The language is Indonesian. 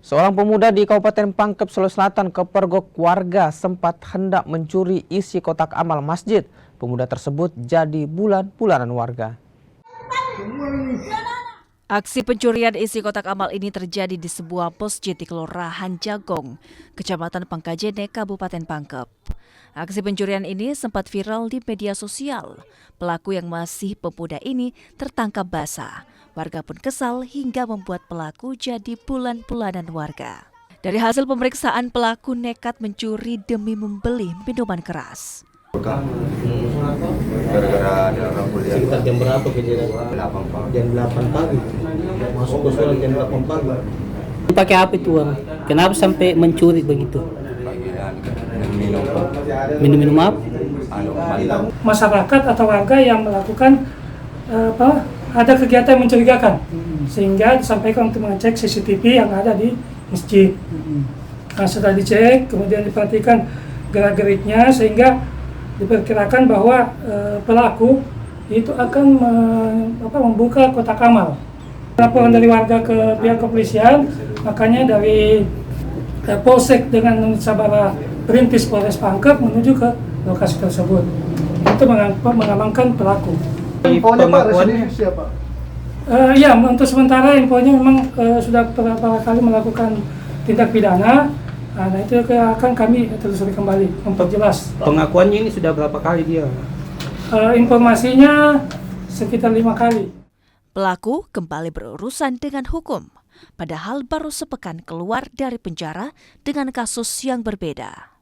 Seorang pemuda di Kabupaten Pangkep, Sulawesi Selatan kepergok warga sempat hendak mencuri isi kotak amal masjid. Pemuda tersebut jadi bulan-bulanan warga. Aksi pencurian isi kotak amal ini terjadi di sebuah masjid di Kelurahan Jagong, Kecamatan Pangkajene, Kabupaten Pangkep. Aksi pencurian ini sempat viral di media sosial. Pelaku yang masih pemuda ini tertangkap basah. Warga pun kesal hingga membuat pelaku jadi bulan-bulanan warga. Dari hasil pemeriksaan, pelaku nekat mencuri demi membeli minuman keras. Gara-gara ada orang kuliah. Sekitar jam berapa kejadian? 8 pagi. Jam 8 pagi. Masuk ke sekolah jam 8 pagi. Pakai apa itu uang? Kenapa sampai mencuri begitu? Bagian minum. Minum-minum apa? Mantap. Masyarakat atau warga yang melakukan ada kegiatan mencurigakan, sehingga disampaikan untuk mengecek CCTV yang ada di masjid. Nah, setelah dicek, kemudian diperhatikan gerak-geriknya, sehingga diperkirakan bahwa pelaku itu akan membuka kotak amal. Laporan dari warga ke pihak kepolisian, makanya dari Polsek dengan unit Sabara Perintis Polres Pangkep menuju ke lokasi tersebut untuk mengamankan pelaku. Infonya Pak, residennya siapa? Ya, untuk sementara infonya memang sudah beberapa kali melakukan tindak pidana. Nah, itu akan kami telusuri kembali, memperjelas. Pengakuannya ini sudah berapa kali dia? Informasinya sekitar 5 kali. Pelaku kembali berurusan dengan hukum, padahal baru sepekan keluar dari penjara dengan kasus yang berbeda.